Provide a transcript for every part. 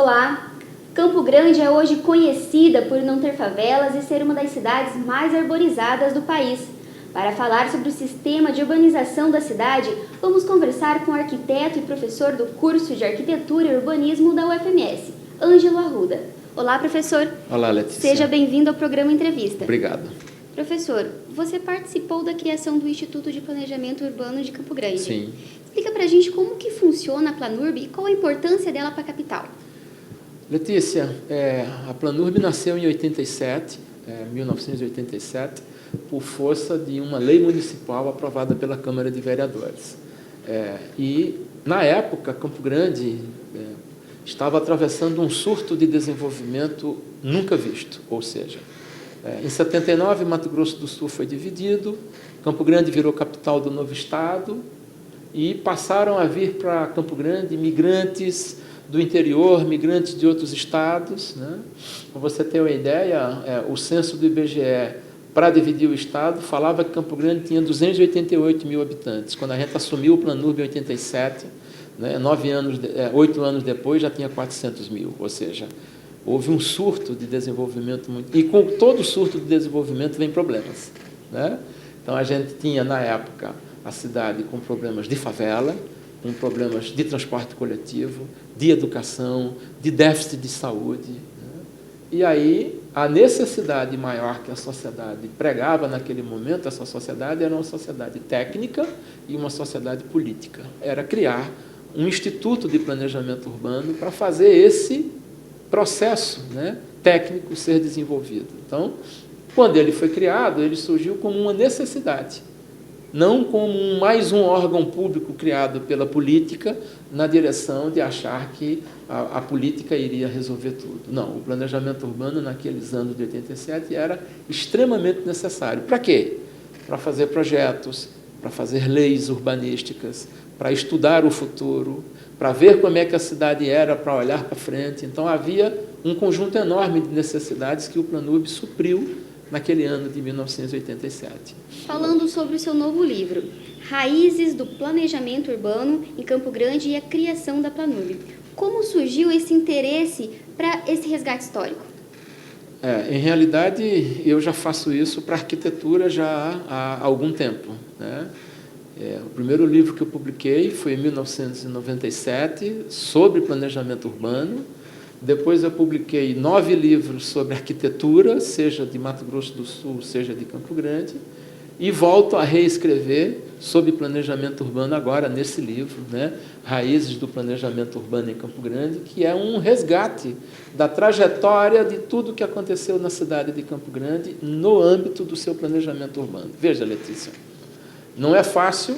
Olá! Campo Grande é hoje conhecida por não ter favelas e ser uma das cidades mais arborizadas do país. Para falar sobre o sistema de urbanização da cidade, vamos conversar com o arquiteto e professor do curso de Arquitetura e Urbanismo da UFMS, Ângelo Arruda. Olá, professor. Olá, Letícia. Seja bem-vindo ao programa Entrevista. Obrigado. Professor, você participou da criação do Instituto de Planejamento Urbano de Campo Grande. Sim. Explica pra gente como que funciona a Planurb e qual a importância dela para a capital. Letícia, a Planurb nasceu em 1987, por força de uma lei municipal aprovada pela Câmara de Vereadores. E, na época, Campo Grande estava atravessando um surto de desenvolvimento nunca visto, ou seja, em 79, Mato Grosso do Sul foi dividido, Campo Grande virou capital do novo estado e passaram a vir para Campo Grande migrantes do interior, migrantes de outros estados, né? Para você ter uma ideia, o censo do IBGE, para dividir o estado, falava que Campo Grande tinha 288 mil habitantes. Quando a gente assumiu o Planurb em 87, né, 8 anos depois, já tinha 400 mil, ou seja, houve um surto de desenvolvimento muito... E com todo surto de desenvolvimento vem problemas, né? Então, a gente tinha, na época, a cidade com problemas de favela, com problemas de transporte coletivo, de educação, de déficit de saúde, né? E aí, a necessidade maior que a sociedade pregava naquele momento, essa sociedade era uma sociedade técnica e uma sociedade política. Era criar um instituto de planejamento urbano para fazer esse processo, né, técnico ser desenvolvido. Então, quando ele foi criado, ele surgiu como uma necessidade, não como mais um órgão público criado pela política na direção de achar que a política iria resolver tudo. Não, o planejamento urbano naqueles anos de 87 era extremamente necessário. Para quê? Para fazer projetos, para fazer leis urbanísticas, para estudar o futuro, para ver como é que a cidade era, para olhar para frente. Então, havia um conjunto enorme de necessidades que o Planurb supriu naquele ano de 1987. Falando sobre o seu novo livro, Raízes do Planejamento Urbano em Campo Grande e a criação da Planurb. Como surgiu esse interesse para esse resgate histórico? Em realidade, eu já faço isso para arquitetura já há algum tempo, né? O primeiro livro que eu publiquei foi em 1997, sobre planejamento urbano. Depois eu publiquei 9 livros sobre arquitetura, seja de Mato Grosso do Sul, seja de Campo Grande, e volto a reescrever sobre planejamento urbano agora nesse livro, né? Raízes do Planejamento Urbano em Campo Grande, que é um resgate da trajetória de tudo que aconteceu na cidade de Campo Grande no âmbito do seu planejamento urbano. Veja, Letícia, não é fácil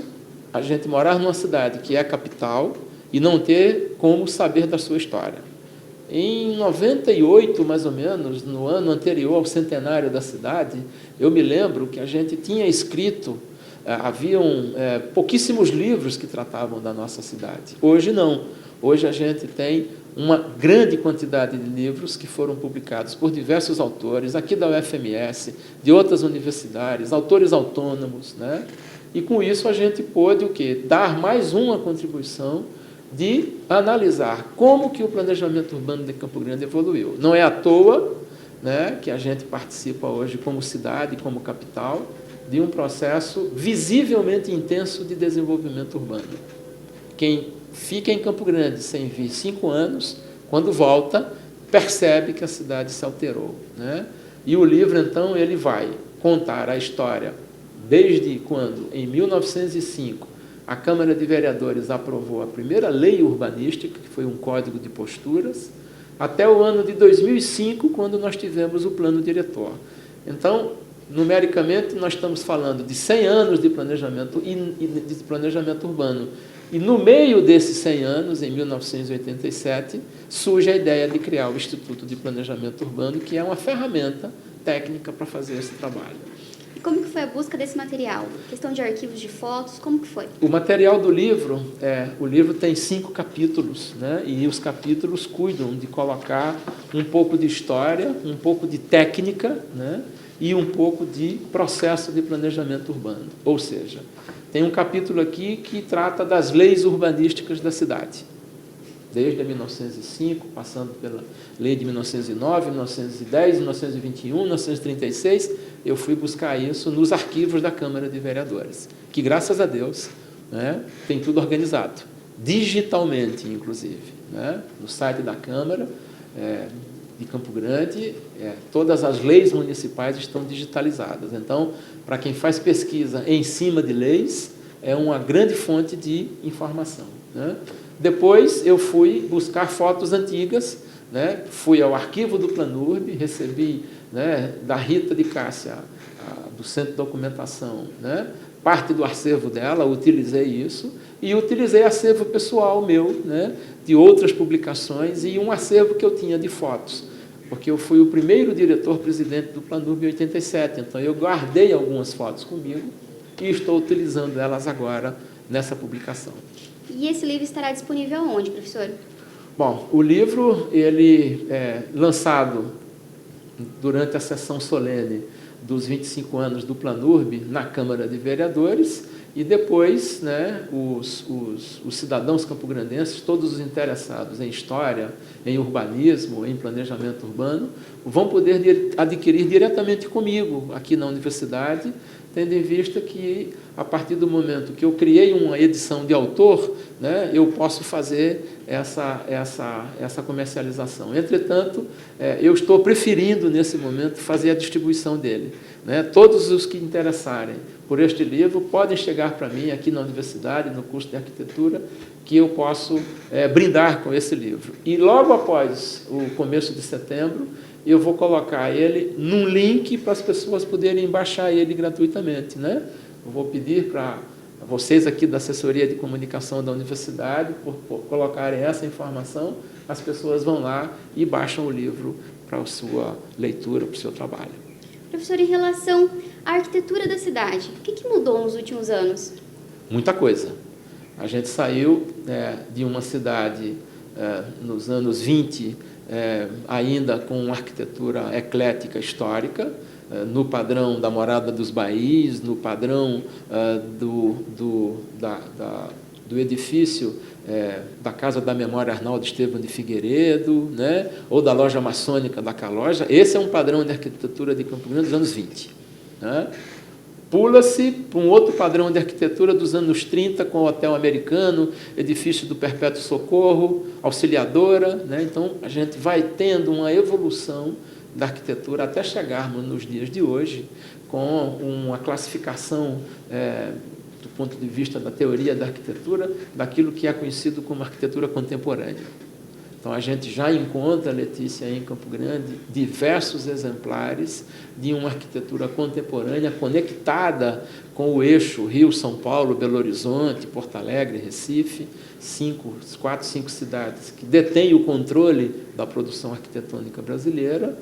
a gente morar numa cidade que é capital e não ter como saber da sua história. Em 98, mais ou menos, no ano anterior ao centenário da cidade, eu me lembro que a gente tinha escrito, haviam pouquíssimos livros que tratavam da nossa cidade. Hoje não. Hoje a gente tem uma grande quantidade de livros que foram publicados por diversos autores, aqui da UFMS, de outras universidades, autores autônomos, né? E com isso a gente pôde o quê? Dar mais uma contribuição de analisar como que o planejamento urbano de Campo Grande evoluiu. Não é à toa, né, que a gente participa hoje como cidade, como capital, de um processo visivelmente intenso de desenvolvimento urbano. Quem fica em Campo Grande sem vir 5 anos, quando volta, percebe que a cidade se alterou, né? E o livro, então, ele vai contar a história desde quando, em 1905, a Câmara de Vereadores aprovou a primeira lei urbanística, que foi um código de posturas, até o ano de 2005, quando nós tivemos o plano diretor. Então, numericamente, nós estamos falando de 100 anos de planejamento urbano. E no meio desses 100 anos, em 1987, surge a ideia de criar o Instituto de Planejamento Urbano, que é uma ferramenta técnica para fazer esse trabalho. E como que foi a busca desse material? Questão de arquivos de fotos, como que foi? O material do livro, o livro tem 5 capítulos, né? E os capítulos cuidam de colocar um pouco de história, um pouco de técnica, né? E um pouco de processo de planejamento urbano. Ou seja, tem um capítulo aqui que trata das leis urbanísticas da cidade, desde 1905, passando pela lei de 1909, 1910, 1921, 1936, eu fui buscar isso nos arquivos da Câmara de Vereadores, que, graças a Deus, né, tem tudo organizado, digitalmente, inclusive, né, no site da Câmara de Campo Grande, todas as leis municipais estão digitalizadas. Então, para quem faz pesquisa em cima de leis, é uma grande fonte de informação, né? Depois eu fui buscar fotos antigas, né? Fui ao arquivo do Planurb, recebi, né, da Rita de Cássia, do Centro de Documentação, né, parte do acervo dela, utilizei isso, e utilizei acervo pessoal meu, né, de outras publicações, e um acervo que eu tinha de fotos, porque eu fui o primeiro diretor-presidente do Planurb em 87, então eu guardei algumas fotos comigo e estou utilizando elas agora nessa publicação. E esse livro estará disponível onde, professor? Bom, o livro, ele é lançado durante a sessão solene dos 25 anos do Planurb na Câmara de Vereadores, e depois, né, os cidadãos campograndenses, todos os interessados em história, em urbanismo, em planejamento urbano, vão poder adquirir diretamente comigo, aqui na universidade, tendo em vista que, a partir do momento que eu criei uma edição de autor, né, eu posso fazer essa comercialização. Entretanto, eu estou preferindo, nesse momento, fazer a distribuição dele, né? Todos os que interessarem por este livro podem chegar para mim aqui na universidade, no curso de arquitetura, que eu posso brindar com esse livro. E logo após o começo de setembro, eu vou colocar ele num link para as pessoas poderem baixar ele gratuitamente, né? Eu vou pedir para vocês aqui da assessoria de comunicação da universidade, por colocarem essa informação, as pessoas vão lá e baixam o livro para a sua leitura, para o seu trabalho. Professor, em relação à arquitetura da cidade, o que mudou nos últimos anos? Muita coisa. A gente saiu de uma cidade nos anos 20, ainda com uma arquitetura eclética histórica, no padrão da Morada dos Baís, no padrão do edifício da Casa da Memória Arnaldo Estevam de Figueiredo, né, ou da Loja Maçônica da Caloja. Esse é um padrão de arquitetura de Campo Grande dos anos 20. Né? Pula-se para um outro padrão de arquitetura dos anos 30, com o Hotel Americano, edifício do Perpétuo Socorro, Auxiliadora, né? Então, a gente vai tendo uma evolução da arquitetura até chegarmos nos dias de hoje com uma classificação do ponto de vista da teoria da arquitetura, daquilo que é conhecido como arquitetura contemporânea. Então, a gente já encontra, Letícia, em Campo Grande, diversos exemplares de uma arquitetura contemporânea conectada com o eixo Rio-São Paulo, Belo Horizonte, Porto Alegre, Recife, 4, 5 cidades que detêm o controle da produção arquitetônica brasileira.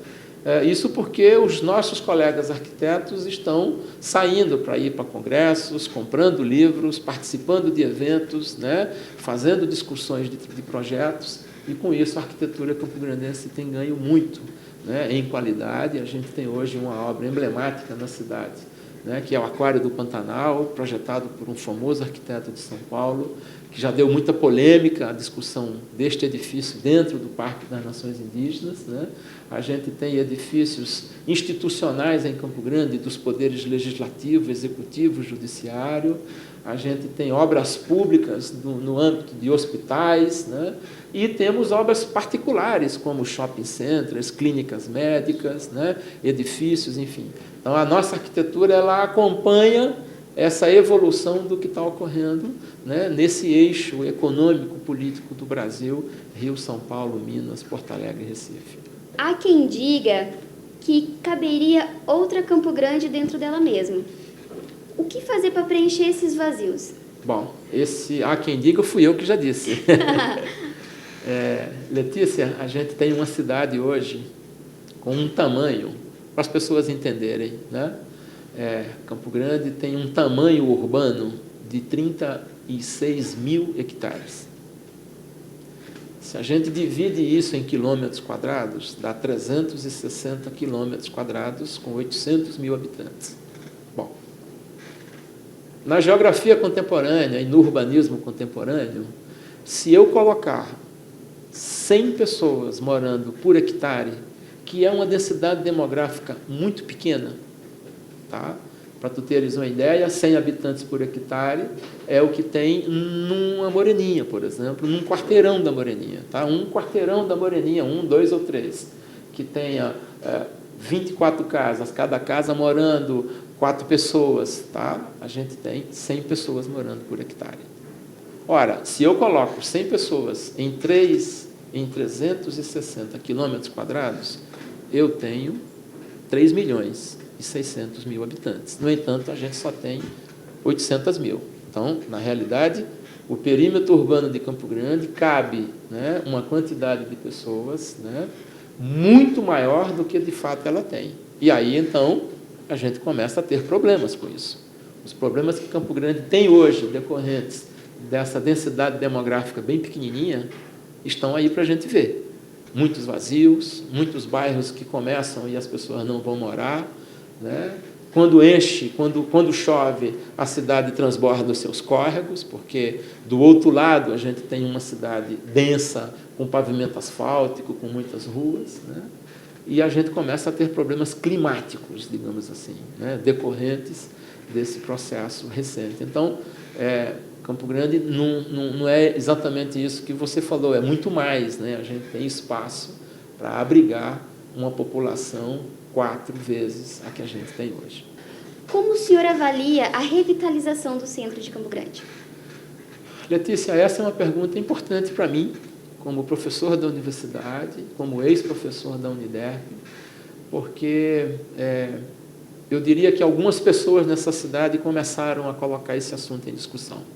Isso porque os nossos colegas arquitetos estão saindo para ir para congressos, comprando livros, participando de eventos, né, fazendo discussões de projetos, e com isso a arquitetura campograndense tem ganho muito, né, em qualidade. A gente tem hoje uma obra emblemática na cidade, né, que é o Aquário do Pantanal, projetado por um famoso arquiteto de São Paulo, que já deu muita polêmica a discussão deste edifício dentro do Parque das Nações Indígenas, né? A gente tem edifícios institucionais em Campo Grande, dos poderes legislativo, executivo, judiciário. A gente tem obras públicas no âmbito de hospitais, né? E temos obras particulares, como shopping centers, clínicas médicas, né? Edifícios, enfim. Então, a nossa arquitetura ela acompanha essa evolução do que está ocorrendo, né, nesse eixo econômico-político do Brasil, Rio, São Paulo, Minas, Porto Alegre e Recife. Há quem diga que caberia outra Campo Grande dentro dela mesma. O que fazer para preencher esses vazios? Bom, há quem diga, fui eu que já disse. Letícia, a gente tem uma cidade hoje com um tamanho, para as pessoas entenderem, né? Campo Grande tem um tamanho urbano de 36 mil hectares. Se a gente divide isso em quilômetros quadrados, dá 360 quilômetros quadrados com 800 mil habitantes. Bom, na geografia contemporânea e no urbanismo contemporâneo, se eu colocar 100 pessoas morando por hectare, que é uma densidade demográfica muito pequena, tá? Para tu teres uma ideia, 100 habitantes por hectare é o que tem numa Moreninha, por exemplo, num quarteirão da Moreninha. Tá? Um quarteirão da Moreninha, 1, 2 ou 3, que tenha 24 casas, cada casa morando 4 pessoas. Tá? A gente tem 100 pessoas morando por hectare. Ora, se eu coloco 100 pessoas em 360 quilômetros quadrados, eu tenho 3.600.000 habitantes. No entanto, a gente só tem 800 mil. Então, na realidade, o perímetro urbano de Campo Grande cabe, né, uma quantidade de pessoas, né, muito maior do que de fato ela tem. E aí, então, a gente começa a ter problemas com isso. Os problemas que Campo Grande tem hoje, decorrentes dessa densidade demográfica bem pequenininha, estão aí para a gente ver. Muitos vazios, muitos bairros que começam e as pessoas não vão morar, né? Quando enche, quando chove, a cidade transborda os seus córregos, porque do outro lado a gente tem uma cidade densa, com pavimento asfáltico, com muitas ruas, né? E a gente começa a ter problemas climáticos, digamos assim, né? Decorrentes desse processo recente. Então, Campo Grande não é exatamente isso que você falou, é muito mais, né? A gente tem espaço para abrigar uma população 4 vezes a que a gente tem hoje. Como o senhor avalia a revitalização do centro de Campo Grande? Letícia, essa é uma pergunta importante para mim, como professor da universidade, como ex-professor da Uniderp, porque eu diria que algumas pessoas nessa cidade começaram a colocar esse assunto em discussão.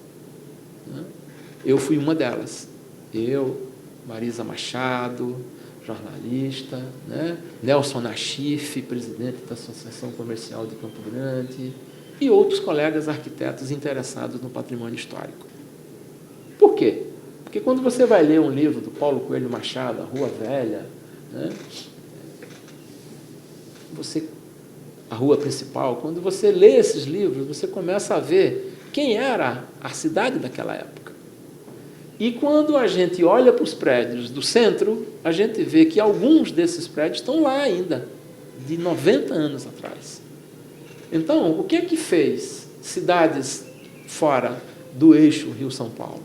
Eu fui uma delas. Eu, Marisa Machado, jornalista, né? Nelson Nachif, presidente da Associação Comercial de Campo Grande, e outros colegas arquitetos interessados no patrimônio histórico. Por quê? Porque quando você vai ler um livro do Paulo Coelho Machado, A Rua Velha, né? A Rua Principal, quando você lê esses livros, você começa a ver quem era a cidade daquela época. E quando a gente olha para os prédios do centro, a gente vê que alguns desses prédios estão lá ainda, de 90 anos atrás. Então, o que é que fez cidades fora do eixo Rio-São Paulo?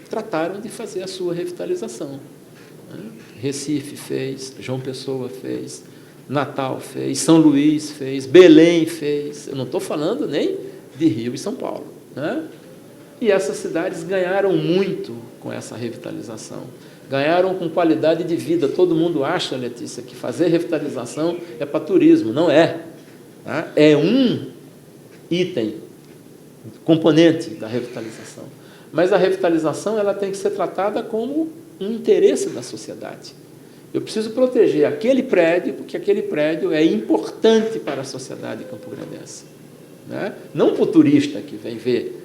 Trataram de fazer a sua revitalização. Recife fez, João Pessoa fez, Natal fez, São Luís fez, Belém fez. Eu não estou falando nem de Rio e São Paulo, né? E essas cidades ganharam muito com essa revitalização. Ganharam com qualidade de vida. Todo mundo acha, Letícia, que fazer revitalização é para turismo. Não é. Tá? É um item, componente da revitalização. Mas a revitalização ela tem que ser tratada como um interesse da sociedade. Eu preciso proteger aquele prédio, porque aquele prédio é importante para a sociedade campograndense, né? Não para o turista que vem ver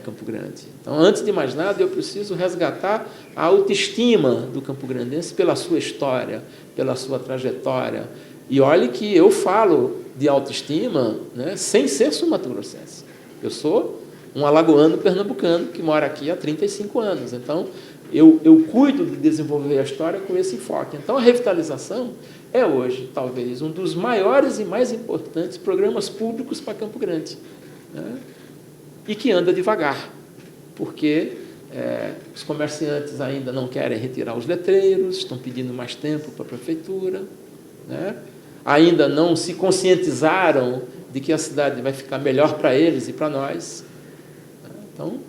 Campo Grande. Então, antes de mais nada, eu preciso resgatar a autoestima do campograndense pela sua história, pela sua trajetória. E olhe que eu falo de autoestima, né, sem ser sul-mato-grossense. Eu sou um alagoano pernambucano que mora aqui há 35 anos. Então, eu cuido de desenvolver a história com esse enfoque. Então, a revitalização é hoje, talvez, um dos maiores e mais importantes programas públicos para Campo Grande, né? E que anda devagar, porque os comerciantes ainda não querem retirar os letreiros, estão pedindo mais tempo para a prefeitura, né? Ainda não se conscientizaram de que a cidade vai ficar melhor para eles e para nós. Então,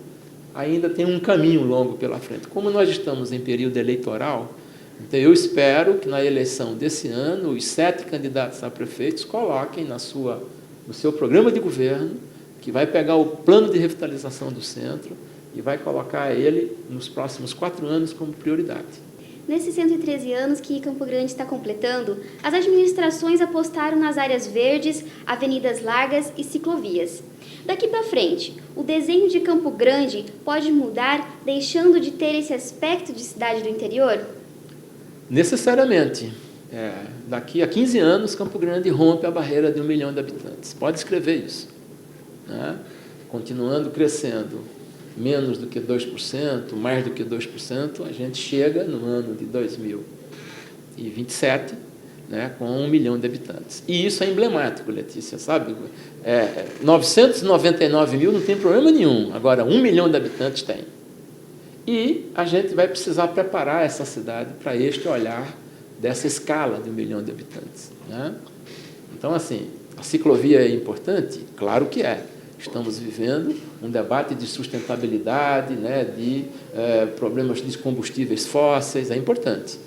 ainda tem um caminho longo pela frente. Como nós estamos em período eleitoral, então eu espero que na eleição desse ano, os 7 candidatos a prefeitos coloquem no seu programa de governo, que vai pegar o plano de revitalização do centro e vai colocar ele nos próximos 4 anos como prioridade. Nesses 113 anos que Campo Grande está completando, as administrações apostaram nas áreas verdes, avenidas largas e ciclovias. Daqui para frente, o desenho de Campo Grande pode mudar, deixando de ter esse aspecto de cidade do interior? Necessariamente. Daqui a 15 anos, Campo Grande rompe a barreira de 1 milhão de habitantes. Pode escrever isso, né? Continuando crescendo. menos do que 2%, mais do que 2%, a gente chega no ano de 2027, né, com 1 milhão de habitantes. E isso é emblemático, Letícia, sabe? 999 mil não tem problema nenhum, agora 1 milhão de habitantes tem. E a gente vai precisar preparar essa cidade para este olhar dessa escala de 1 milhão de habitantes, né? Então, assim, a ciclovia é importante? Claro que é. Estamos vivendo um debate de sustentabilidade, né, de problemas de combustíveis fósseis, é importante.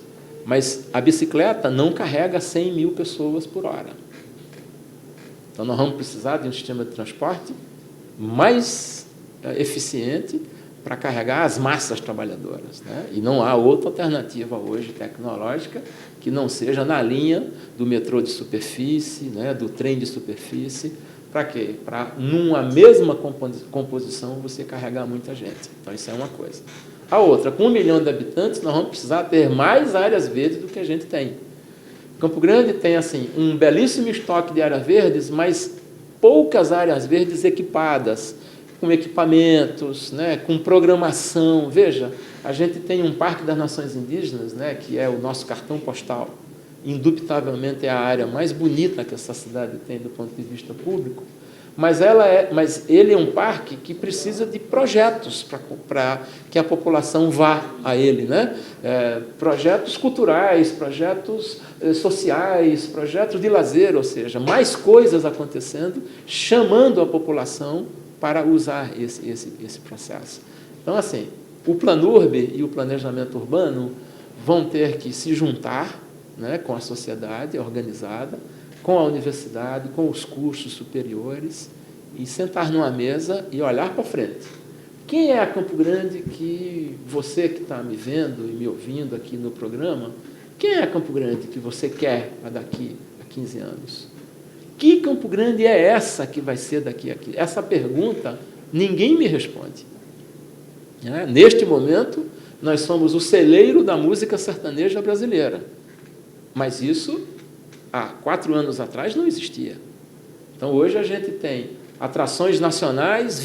Mas a bicicleta não carrega 100 mil pessoas por hora. Então, nós vamos precisar de um sistema de transporte mais eficiente para carregar as massas trabalhadoras, né? E não há outra alternativa hoje tecnológica que não seja na linha do metrô de superfície, né, do trem de superfície. Para quê? Para, numa mesma composição, você carregar muita gente. Então, isso é uma coisa. A outra, com 1 milhão de habitantes, nós vamos precisar ter mais áreas verdes do que a gente tem. Campo Grande tem, assim, um belíssimo estoque de áreas verdes, mas poucas áreas verdes equipadas, com equipamentos, né, com programação. Veja, a gente tem um Parque das Nações Indígenas, né, que é o nosso cartão postal. Indubitavelmente é a área mais bonita que essa cidade tem do ponto de vista público, mas ele é um parque que precisa de projetos para que a população vá a ele, né? Projetos culturais, projetos sociais, projetos de lazer, ou seja, mais coisas acontecendo, chamando a população para usar esse processo. Então, assim, o Planurb e o planejamento urbano vão ter que se juntar, né, com a sociedade organizada, com a universidade, com os cursos superiores, e sentar numa mesa e olhar para frente. Quem é a Campo Grande que você que está me vendo e me ouvindo aqui no programa, quem é a Campo Grande que você quer daqui a 15 anos? Que Campo Grande é essa que vai ser daqui a 15? Essa pergunta ninguém me responde. Neste momento, nós somos o celeiro da música sertaneja brasileira. Mas isso, há 4 anos atrás, não existia. Então, hoje a gente tem atrações nacionais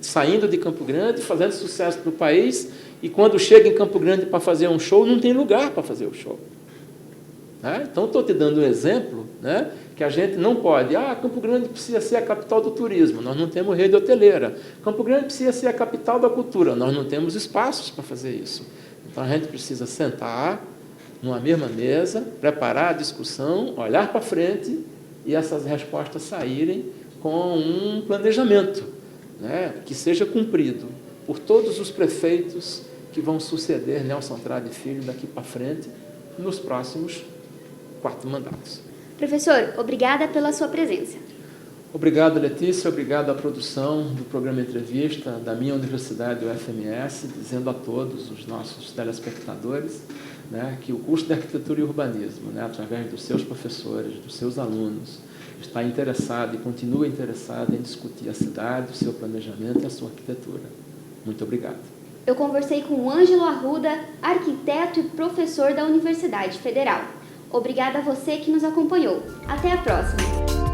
saindo de Campo Grande, fazendo sucesso no país, e quando chega em Campo Grande para fazer um show, não tem lugar para fazer o show. Então, estou te dando um exemplo, né, que a gente não pode. Campo Grande precisa ser a capital do turismo, nós não temos rede hoteleira. Campo Grande precisa ser a capital da cultura, nós não temos espaços para fazer isso. Então, a gente precisa sentar numa mesma mesa, preparar a discussão, olhar para frente e essas respostas saírem com um planejamento, né, que seja cumprido por todos os prefeitos que vão suceder Nelson Andrade Filho daqui para frente nos próximos 4 mandatos. Professor, obrigada pela sua presença. Obrigado, Letícia, obrigado à produção do programa Entrevista da minha universidade, o FMS, dizendo a todos os nossos telespectadores, né, que o curso de Arquitetura e Urbanismo, né, através dos seus professores, dos seus alunos, está interessado e continua interessado em discutir a cidade, o seu planejamento e a sua arquitetura. Muito obrigado. Eu conversei com o Ângelo Arruda, arquiteto e professor da Universidade Federal. Obrigada a você que nos acompanhou. Até a próxima!